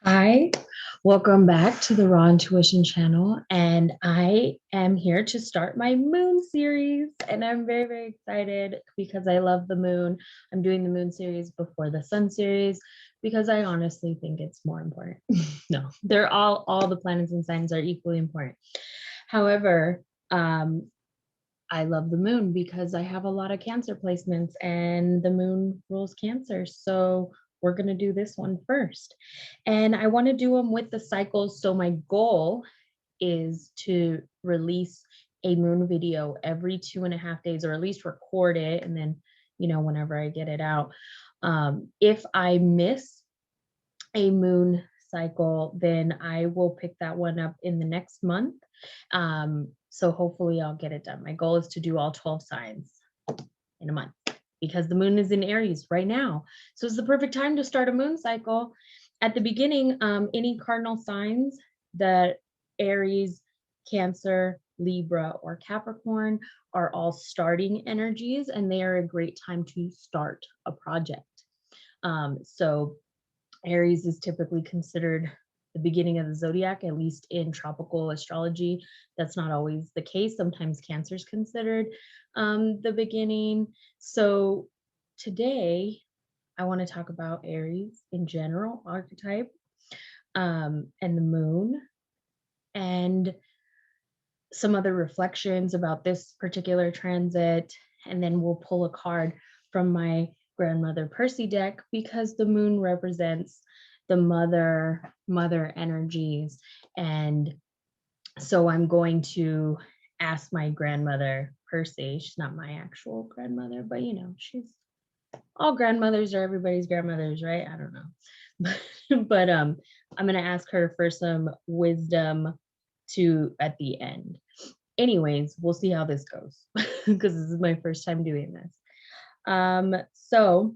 Hi, welcome back to the Raw Intuition channel, and I am here to start my moon series, and I'm very excited because I love the moon. I'm doing the moon series before the sun series because I honestly think it's more important. No, they're all the planets and signs are equally important. However, I love the moon because I have a lot of Cancer placements and the moon rules Cancer. So we're going to do this one first. And I want to do them with the cycles. So my goal is to release a moon video every 2.5 days, or at least record it. And then, whenever I get it out. If I miss a moon cycle, then I will pick that one up in the next month. So hopefully I'll get it done. My goal is to do all 12 signs in a month because the moon is in Aries right now. So it's the perfect time to start a moon cycle. At the beginning, any cardinal signs that Aries, Cancer, Libra, or Capricorn are all starting energies, and they are a great time to start a project. So Aries is typically considered the beginning of the zodiac, at least in tropical astrology. That's not always the case. Sometimes Cancer is considered the beginning. So today, I want to talk about Aries in general, archetype, and the moon, and some other reflections about this particular transit. And then we'll pull a card from my grandmother Perci deck because the moon represents the mother energies. And so I'm going to ask my grandmother Perci. She's not my actual grandmother, but she's all grandmothers are everybody's grandmothers, right? I don't know. But I'm going to ask her for some wisdom to at the end. Anyways, we'll see how this goes because this is my first time doing this. So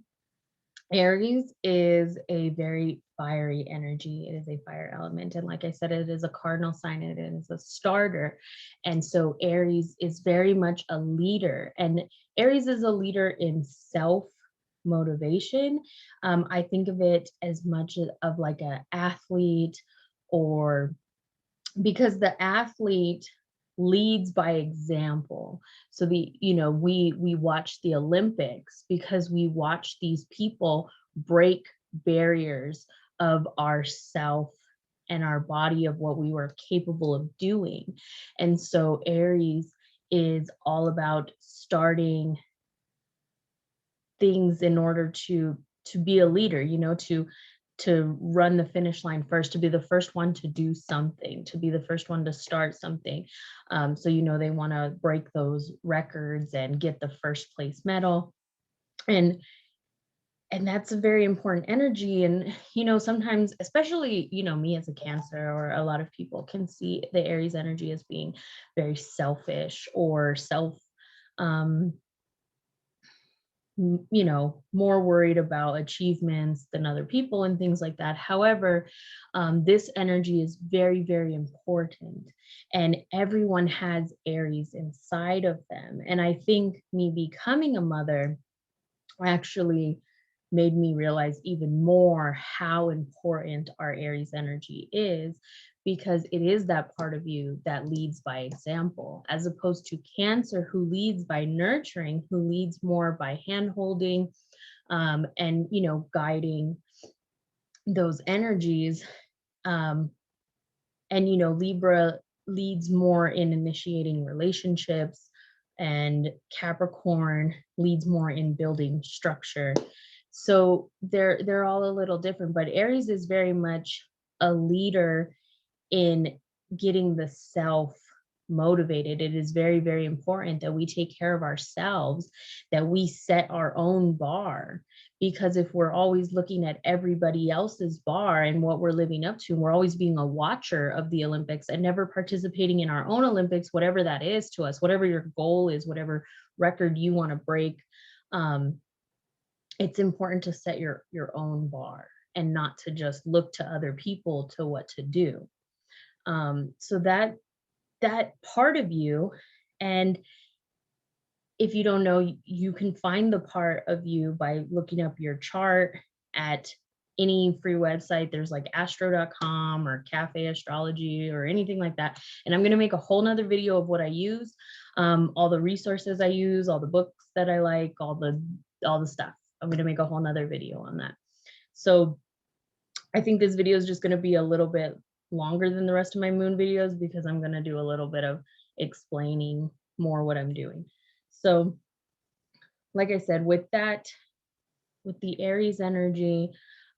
Aries is a very fiery energy. It is a fire element. And like I said, it is a cardinal sign. It is a starter. And so Aries is very much a leader. And Aries is a leader in self motivation. I think of it as much of like an athlete, or because the athlete leads by example. So we watch the Olympics because we watch these people break barriers of ourself and our body, of what we were capable of doing. And so Aries is all about starting things in order to be a leader, to run the finish line first, to be the first one to do something, to be the first one to start something. So they want to break those records and get the first place medal. And that's a very important energy. And sometimes, especially me as a Cancer, or a lot of people can see the Aries energy as being very selfish or more worried about achievements than other people and things like that. However, this energy is very important, and everyone has Aries inside of them. And I think me becoming a mother actually made me realize even more how important our Aries energy is, because it is that part of you that leads by example, as opposed to Cancer, who leads by nurturing, who leads more by hand holding, and guiding those energies. And Libra leads more in initiating relationships, and Capricorn leads more in building structure. So they're all a little different, but Aries is very much a leader in getting the self motivated. It is very important that we take care of ourselves, that we set our own bar. Because if we're always looking at everybody else's bar and what we're living up to, and we're always being a watcher of the Olympics and never participating in our own Olympics, whatever that is to us, whatever your goal is, whatever record you want to break, it's important to set your own bar and not to just look to other people to what to do. So that part of you. And if you don't know, you can find the part of you by looking up your chart at any free website. There's like astro.com or cafe astrology or anything like that. And I'm going to make a whole nother video of what I use, all the resources I use, all the books that I like, all the stuff. I'm going to make a whole nother video on that. So I think this video is just going to be a little bit longer than the rest of my moon videos because I'm going to do a little bit of explaining more what I'm doing. So like I said, with that, with the Aries energy,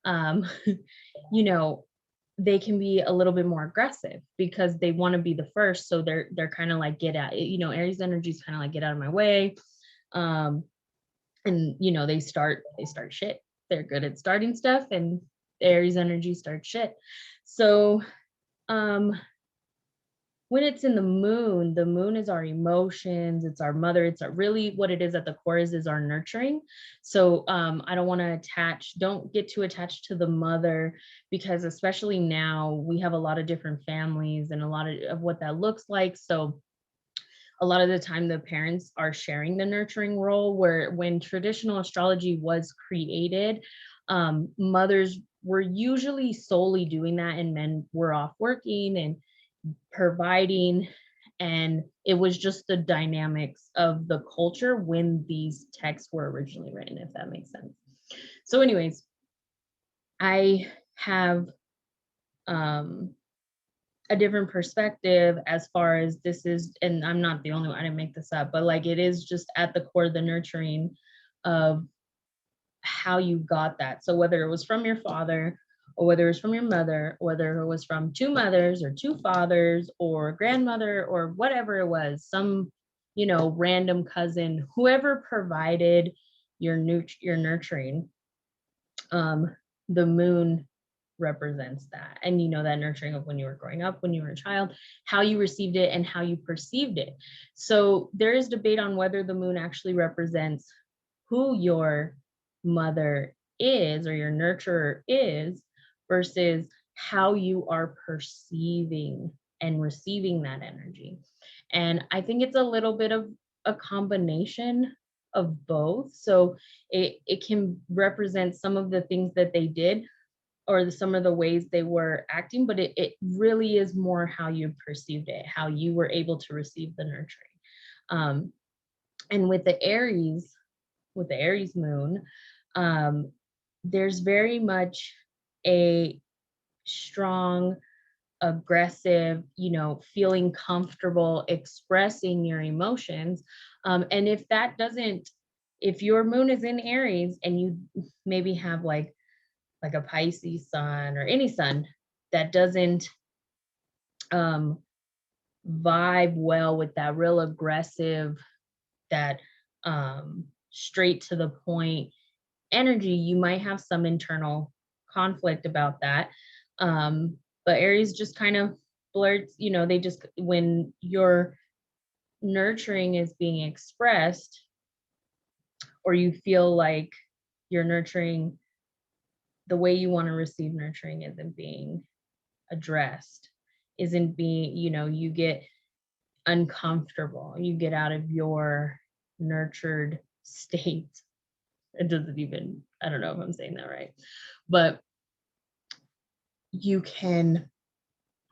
you know, they can be a little bit more aggressive because they want to be the first. So they're kind of like, get out, you know, Aries energy is kind of like, get out of my way. And you know, they start shit. They're good at starting stuff, and Aries energy starts shit. So when it's in the moon is our emotions, it's our mother, it's our, really what it is at the core is our nurturing. So I don't want to don't get too attached to the mother, because especially now we have a lot of different families and a lot of what that looks like. So a lot of the time the parents are sharing the nurturing role, where when traditional astrology was created, mothers were usually solely doing that and men were off working and providing, and it was just the dynamics of the culture when these texts were originally written, if that makes sense. So anyways, I have a different perspective as far as this is, and I'm not the only one, I didn't make this up, but like it is just at the core, the nurturing of how you got that. So whether it was from your father, or whether it was from your mother, whether it was from two mothers or two fathers or grandmother or whatever it was, some, you know, random cousin, whoever provided your nurturing, the moon represents that. And you know, that nurturing of when you were growing up, when you were a child, how you received it and how you perceived it. So there is debate on whether the moon actually represents who your mother is or your nurturer is versus how you are perceiving and receiving that energy. And I think it's a little bit of a combination of both. So it can represent some of the things that they did, or some of the ways they were acting, but it really is more how you perceived it, how you were able to receive the nurturing. And with the Aries moon, there's very much a strong, aggressive, you know, feeling comfortable expressing your emotions. And if your moon is in Aries and you maybe have like a Pisces sun or any sun that doesn't vibe well with that real aggressive, that straight to the point energy, you might have some internal conflict about that. But Aries just kind of blurts, you know, they just, when your nurturing is being expressed, or you feel like you're nurturing, the way you want to receive nurturing isn't being addressed, isn't being, you know, you get uncomfortable, you get out of your nurtured state. It doesn't even, I don't know if I'm saying that right, but you can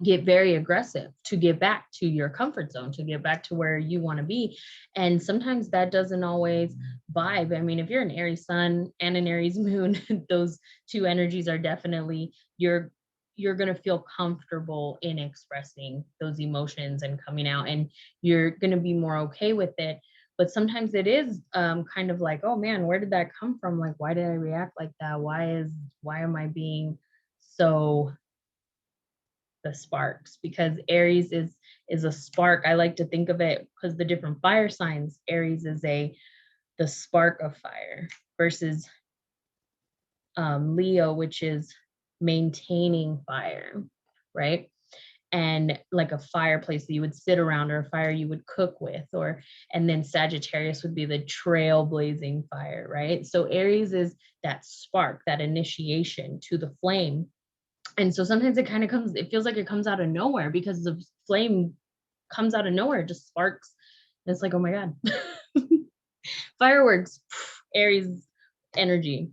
get very aggressive to get back to your comfort zone, to get back to where you want to be. And sometimes that doesn't always vibe. I mean, if you're an Aries sun and an Aries moon, those two energies are definitely, you're going to feel comfortable in expressing those emotions and coming out, and you're going to be more okay with it. But sometimes it is kind of like, oh man, where did that come from? Like, why did I react like that? Why am I being so the sparks? Because Aries is a spark. I like to think of it, because the different fire signs, Aries is the spark of fire, versus Leo, which is maintaining fire, right? And like a fireplace that you would sit around, or a fire you would cook with, or, and then Sagittarius would be the trailblazing fire, right? So Aries is that spark, that initiation to the flame. And so sometimes it kind of comes, it feels like it comes out of nowhere, because the flame comes out of nowhere, it just sparks. And it's like, oh my God, fireworks, Aries energy.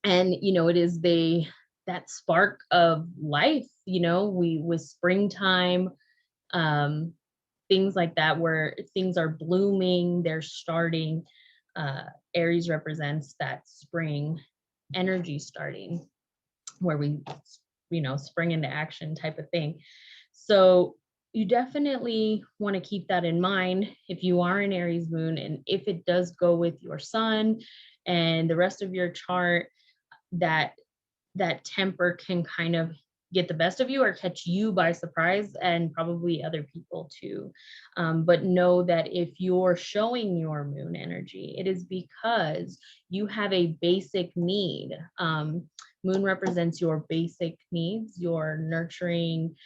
And, it is that spark of life, with springtime, um, things like that, where things are blooming, they're starting. Uh, Aries represents that spring energy starting, where we, spring into action type of thing. So you definitely want to keep that in mind if you are an Aries moon, and if it does go with your sun and the rest of your chart, that temper can kind of get the best of you or catch you by surprise, and probably other people too. But know that if you're showing your moon energy, it is because you have a basic need. Moon represents your basic needs, your nurturing,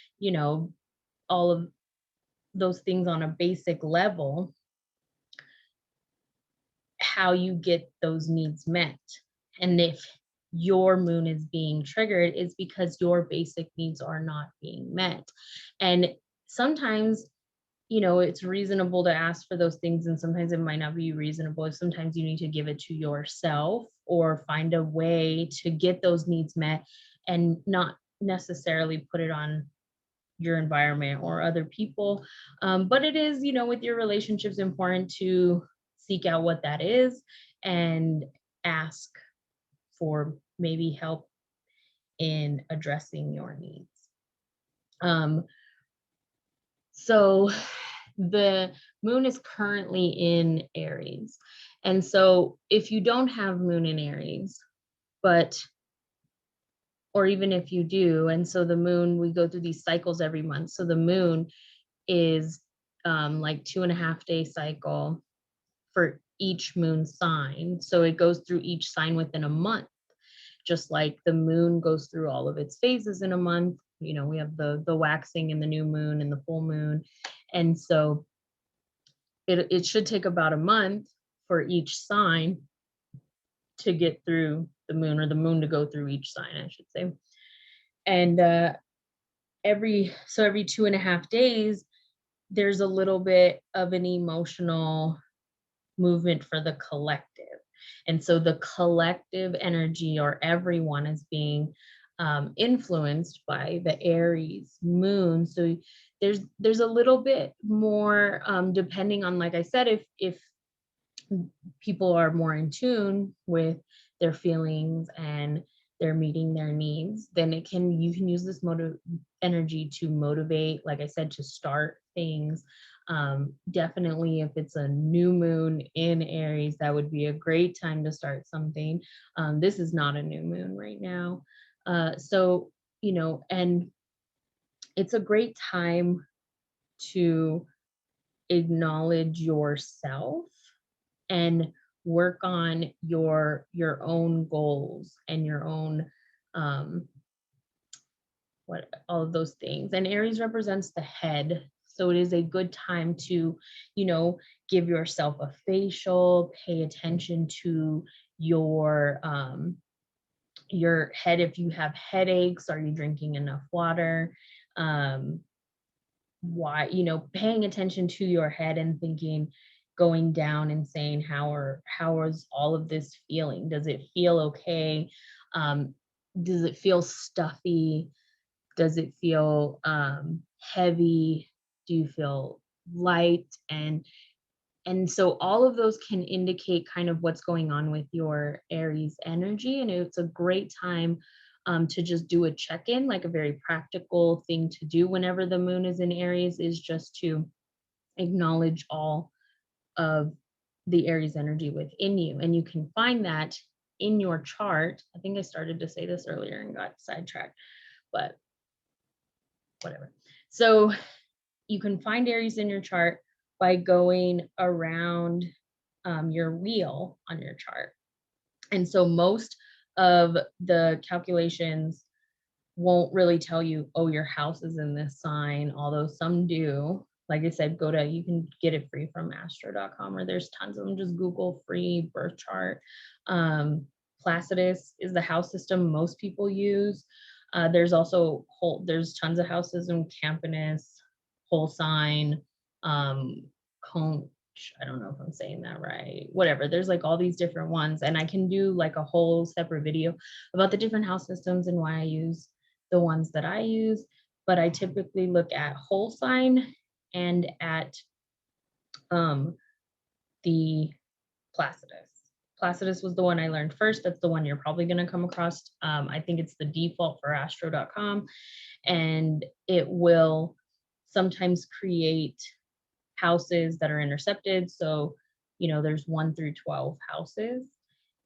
all of those things on a basic level, how you get those needs met. And if your moon is being triggered, it's because your basic needs are not being met. And sometimes, it's reasonable to ask for those things, and sometimes it might not be reasonable. Sometimes you need to give it to yourself or find a way to get those needs met, and not necessarily put it on your environment or other people. But it is, with your relationships, important to seek out what that is and ask for maybe help in addressing your needs. So the moon is currently in Aries. And so if you don't have moon in Aries, or even if you do, and so the moon, we go through these cycles every month. So the moon is like 2.5-day cycle for each moon sign. So it goes through each sign within a month, just like the moon goes through all of its phases in a month. We have the waxing and the new moon and the full moon. And so it should take about a month for each sign to get through the moon, or the moon to go through each sign, I should say. And every 2.5 days, there's a little bit of an emotional movement for the collective. And so the collective energy, or everyone, is being influenced by the Aries moon. So there's a little bit more, depending on, like I said, if people are more in tune with their feelings and they're meeting their needs, then you can use this energy to motivate, like I said, to start things. Definitely, if it's a new moon in Aries, that would be a great time to start something. This is not a new moon right now. So, and it's a great time to acknowledge yourself and work on your own goals and your own all of those things. And Aries represents the head, so it is a good time to give yourself a facial, pay attention to your head. If you have headaches, are you drinking enough water? Why, paying attention to your head and thinking, going down and saying, how is all of this feeling? Does it feel okay? Does it feel stuffy? Does it feel heavy? Do you feel light? And so all of those can indicate kind of what's going on with your Aries energy. And it's a great time to just do a check-in. Like, a very practical thing to do whenever the moon is in Aries is just to acknowledge all of the Aries energy within you. And you can find that in your chart. I think I started to say this earlier and got sidetracked, but whatever. So you can find Aries in your chart by going around your wheel on your chart. And so most of the calculations won't really tell you, oh, your house is in this sign, although some do. Like I said, you can get it free from astro.com, or there's tons of them. Just Google free birth chart. Placidus is the house system most people use. There's also there's tons of houses in Campanus, Whole Sign, I don't know if I'm saying that right. Whatever. There's like all these different ones, and I can do like a whole separate video about the different house systems and why I use the ones that I use. But I typically look at whole sign and at the Placidus. Placidus was the one I learned first. That's the one you're probably going to come across. I think it's the default for astro.com, and it will sometimes create houses that are intercepted. So, there's 1 through 12 houses,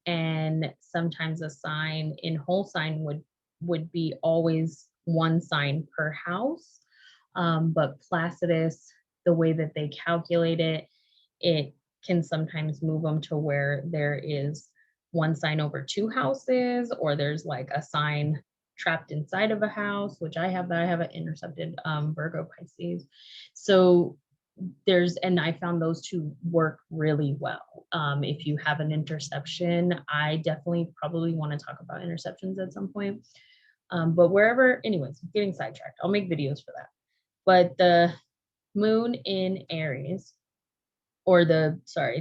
and sometimes a sign in whole sign would be always one sign per house. But Placidus, the way that they calculate it, it can sometimes move them to where there is one sign over 2 houses, or there's like a sign trapped inside of a house, which I have an intercepted Virgo Pisces. So and I found those two work really well. If you have an interception, I definitely probably want to talk about interceptions at some point. But wherever, anyways, getting sidetracked, I'll make videos for that. But the moon in Aries, or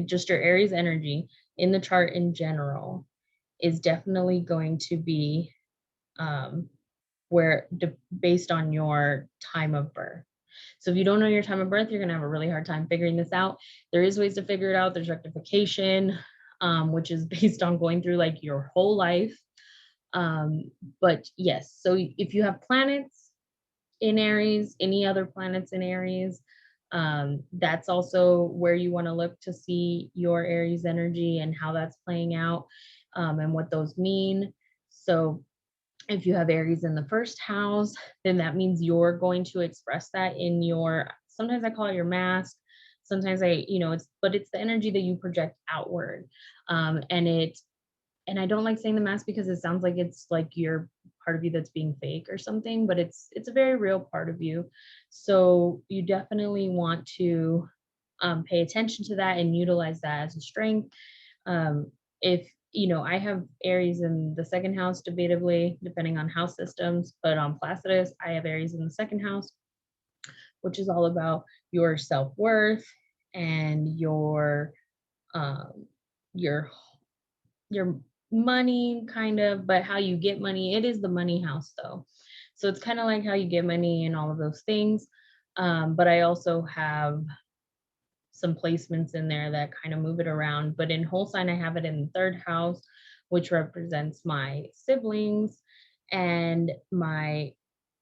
just your Aries energy in the chart in general, is definitely going to be based on your time of birth. So if you don't know your time of birth, you're going to have a really hard time figuring this out. There is ways to figure it out. There's rectification, which is based on going through like your whole life. But yes, so if you have planets in Aries, any other planets in Aries, that's also where you want to look to see your Aries energy and how that's playing out, and what those mean. So if you have Aries in the first house, then that means you're going to express that in sometimes I call it your mask. Sometimes it's the energy that you project outward. And I don't like saying the mask because it sounds like it's like your part of you that's being fake or something, but it's a very real part of you. So you definitely want to pay attention to that and utilize that as a strength. If I have Aries in the second house, debatably, depending on house systems, but on Placidus, I have Aries in the second house, which is all about your self-worth and your your money, kind of, but how you get money. It is the money house though. So it's kind of like how you get money and all of those things. But I also have some placements in there that kind of move it around. But in whole sign, I have it in the third house, which represents my siblings and my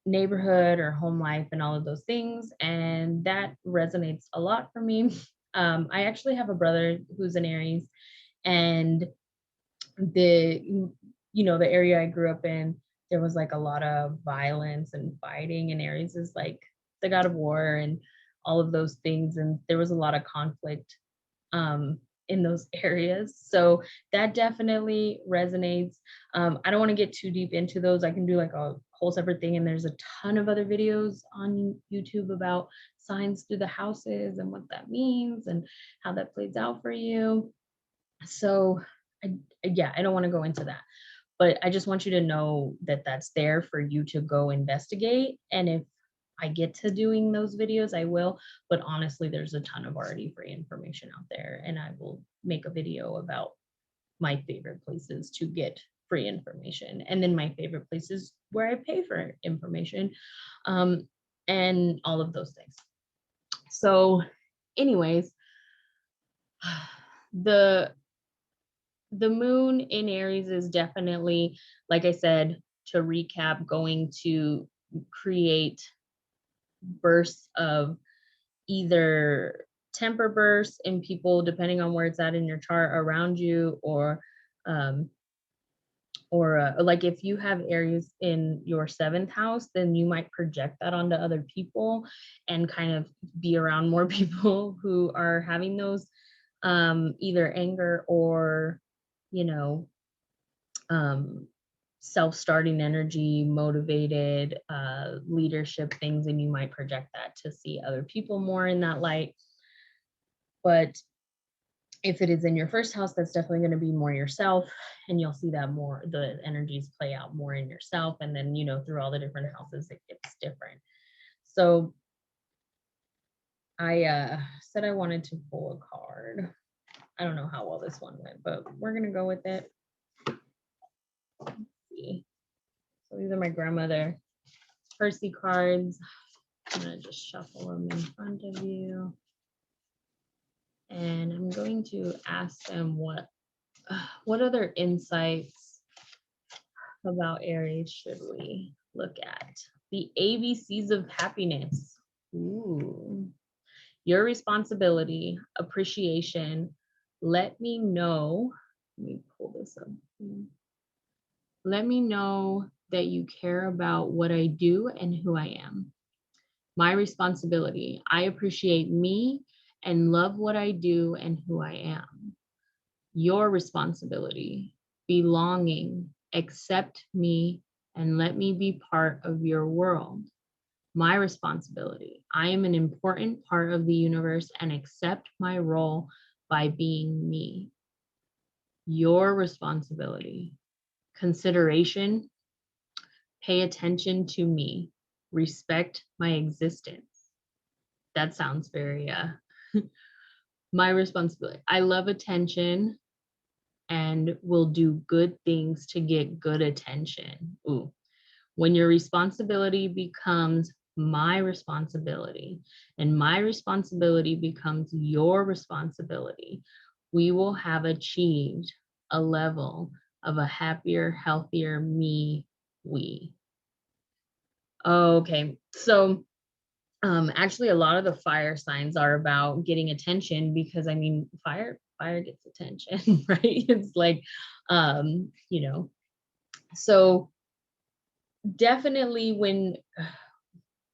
neighborhood or home life and all of those things. And that resonates a lot for me. I actually have a brother who's an Aries, and the area I grew up in, there was like a lot of violence and fighting, and Aries is like the god of war and all of those things, and there was a lot of conflict in those areas. So that definitely resonates. I don't want to get too deep into those. I can do like a whole separate thing, and there's a ton of other videos on YouTube about signs through the houses and what that means and how that plays out for you. So I don't want to go into that, but I just want you to know that that's there for you to go investigate. And if I get to doing those videos, I will. But honestly, there's a ton of already free information out there, and I will make a video about my favorite places to get free information, and then my favorite places where I pay for information, and all of those things. So, anyways, the moon in Aries is definitely, like I said, to recap, going to create bursts of either temper bursts in people, depending on where it's at in your chart around you, um, or like if you have Aries in your seventh house, then you might project that onto other people and kind of be around more people who are having those either anger or, you know, self-starting energy, motivated leadership things, and you might project that to see other people more in that light. But if it is in your first house, that's definitely going to be more yourself, and you'll see that more, the energies play out more in yourself. And then, through all the different houses, it gets different. So I said I wanted to pull a card. I don't know how well this one went, but we're gonna go with it. Let's see. So these are my grandmother Perci cards. I'm gonna just shuffle them in front of you. And I'm going to ask them what other insights about Aries should we look at? The ABCs of happiness. Ooh. Your responsibility, appreciation. Let me know. Let me pull this up. Let me know that you care about what I do and who I am. My responsibility. I appreciate me and love what I do and who I am. Your responsibility. Belonging. Accept me and let me be part of your world. My responsibility. I am an important part of the universe and accept my role by being me. Your responsibility. Consideration. Pay attention to me. Respect my existence. That sounds very, my responsibility. I love attention and will do good things to get good attention. Ooh. When your responsibility becomes my responsibility and my responsibility becomes your responsibility, we will have achieved a level of a happier, healthier me, we. Okay, so actually a lot of the fire signs are about getting attention because I mean fire gets attention, right? It's like you know, so definitely when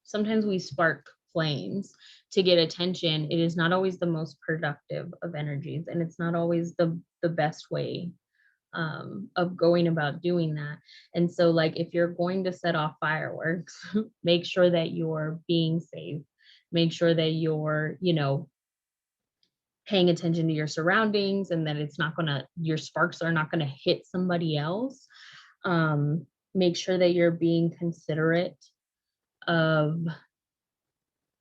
sometimes we spark flames to get attention, it is not always the most productive of energies, and it's not always the best way of going about doing that. And so like if you're going to set off fireworks, make sure that you're being safe, make sure that you're, you know, paying attention to your surroundings and that it's not gonna, your sparks are not gonna hit somebody else. Make sure that you're being considerate of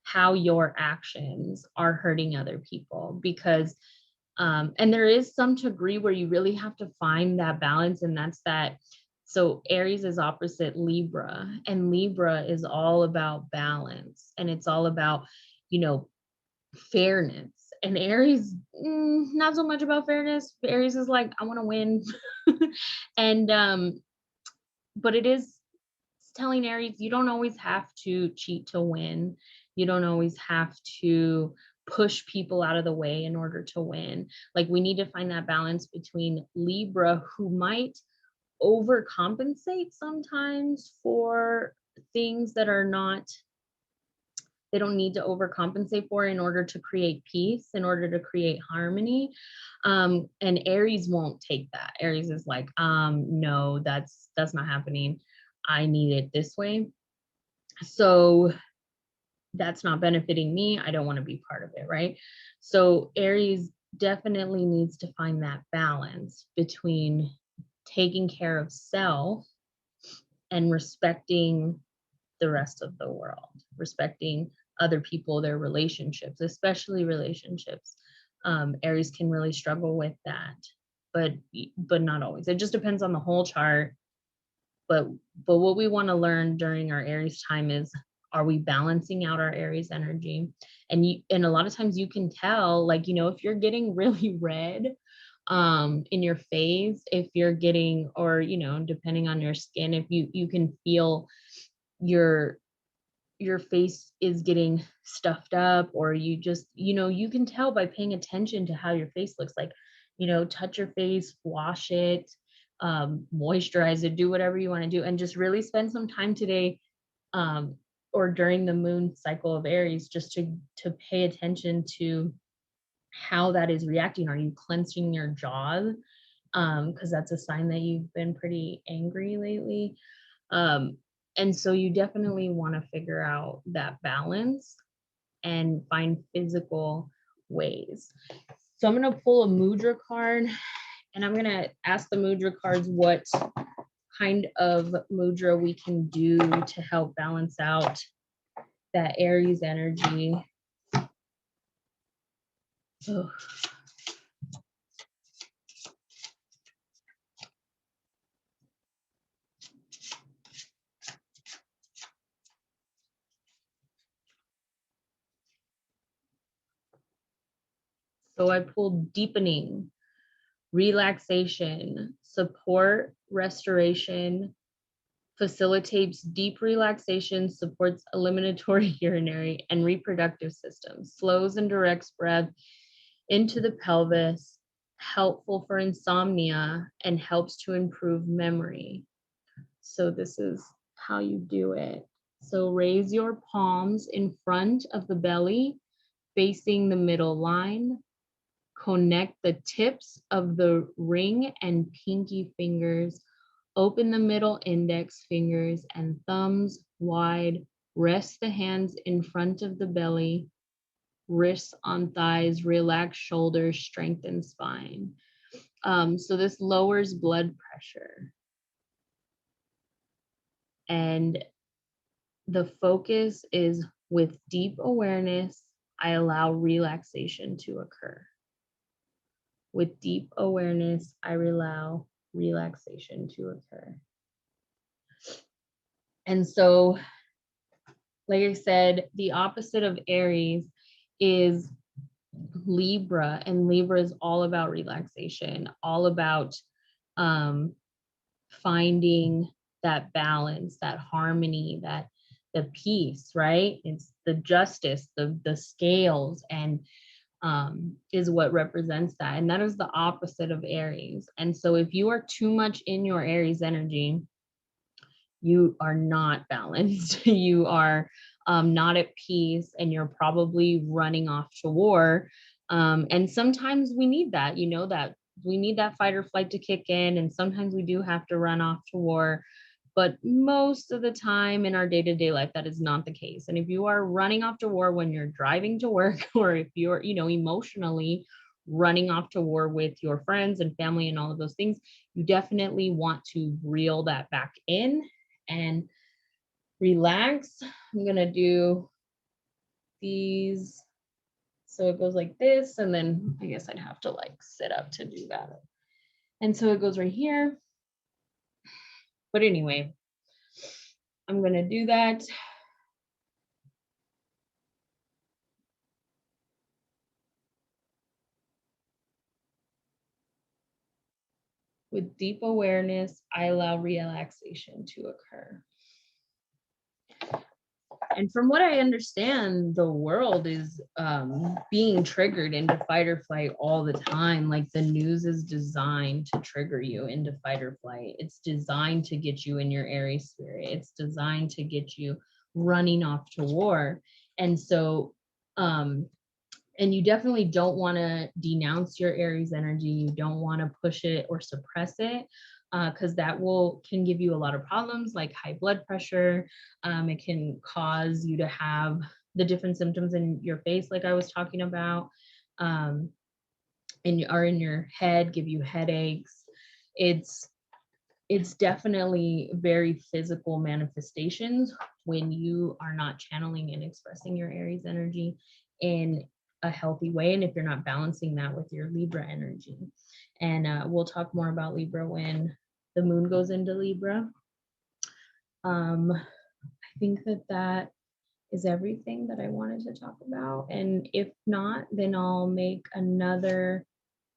how your actions are hurting other people, because and there is some degree where you really have to find that balance, and that's that. So Aries is opposite Libra, and Libra is all about balance, and it's all about, you know, fairness. And Aries, not so much about fairness. Aries is like, I want to win. And but it is telling Aries, you don't always have to cheat to win. You don't always have to push people out of the way in order to win. Like we need to find that balance between Libra, who might overcompensate sometimes for things that are not, they don't need to overcompensate for in order to create peace, in order to create harmony. And Aries won't take that. Aries is like, no, that's not happening. I need it this way. So that's not benefiting me. I don't want to be part of it, right? So Aries definitely needs to find that balance between taking care of self and respecting the rest of the world, respecting other people, their relationships, especially relationships. Aries can really struggle with that, but not always. It just depends on the whole chart. But what we want to learn during our Aries time is, are we balancing out our Aries energy? And a lot of times you can tell, like, you know, if you're getting really red in your face, if you're getting, or, you know, depending on your skin, if you can feel your face is getting stuffed up, or you just, you know, you can tell by paying attention to how your face looks. Like, you know, touch your face, wash it, moisturize it, do whatever you want to do, and just really spend some time today or during the moon cycle of Aries just to pay attention to how that is reacting. Are you clenching your jaws? Because that's a sign that you've been pretty angry lately. And so you definitely want to figure out that balance and find physical ways. So I'm going to pull a Mudra card, and I'm going to ask the Mudra cards what kind of mudra we can do to help balance out that Aries energy. Oh. So I pulled deepening, relaxation, support, restoration, facilitates deep relaxation, supports eliminatory, urinary, and reproductive systems, slows and directs breath into the pelvis, helpful for insomnia, and helps to improve memory. So this is how you do it. So raise your palms in front of the belly, facing the middle line. Connect the tips of the ring and pinky fingers. Open the middle index fingers and thumbs wide. Rest the hands in front of the belly. Wrists on thighs. Relax shoulders. Strengthen spine. So this lowers blood pressure. And the focus is with deep awareness, I allow relaxation to occur. With deep awareness, I allow relaxation to occur. And so, like I said, the opposite of Aries is Libra, and Libra is all about relaxation, all about finding that balance, that harmony, that the peace, right? It's the justice, the scales, and is what represents that. And that is the opposite of Aries. And so if you are too much in your Aries energy, you are not balanced. You are not at peace, and you're probably running off to war. And sometimes we need that, you know, that we need that fight or flight to kick in. And sometimes we do have to run off to war. But most of the time in our day-to-day life, that is not the case. And if you are running off to war when you're driving to work, or if you're, you know, emotionally running off to war with your friends and family and all of those things, you definitely want to reel that back in and relax. I'm gonna do these. So it goes like this, and then I guess I'd have to like sit up to do that. And so it goes right here. But anyway, I'm gonna do that. With deep awareness, I allow relaxation to occur. And from what I understand, the world is being triggered into fight or flight all the time. Like the news is designed to trigger you into fight or flight. It's designed to get you in your Aries spirit. It's designed to get you running off to war. And so, and you definitely don't want to denounce your Aries energy. You don't want to push it or suppress it, because that can give you a lot of problems like high blood pressure. It can cause you to have the different symptoms in your face, like I was talking about, or in your head, give you headaches. It's definitely very physical manifestations when you are not channeling and expressing your Aries energy in a healthy way, and if you're not balancing that with your Libra energy. And we'll talk more about Libra when the moon goes into Libra. I think that is everything that I wanted to talk about. And if not, then I'll make another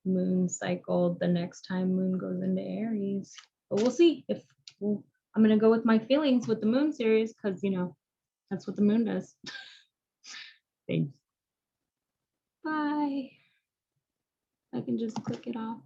moon cycle the next time moon goes into Aries. But we'll see if I'm going to go with my feelings with the moon series, because, you know, that's what the moon does. Thanks. Bye. I can just click it off.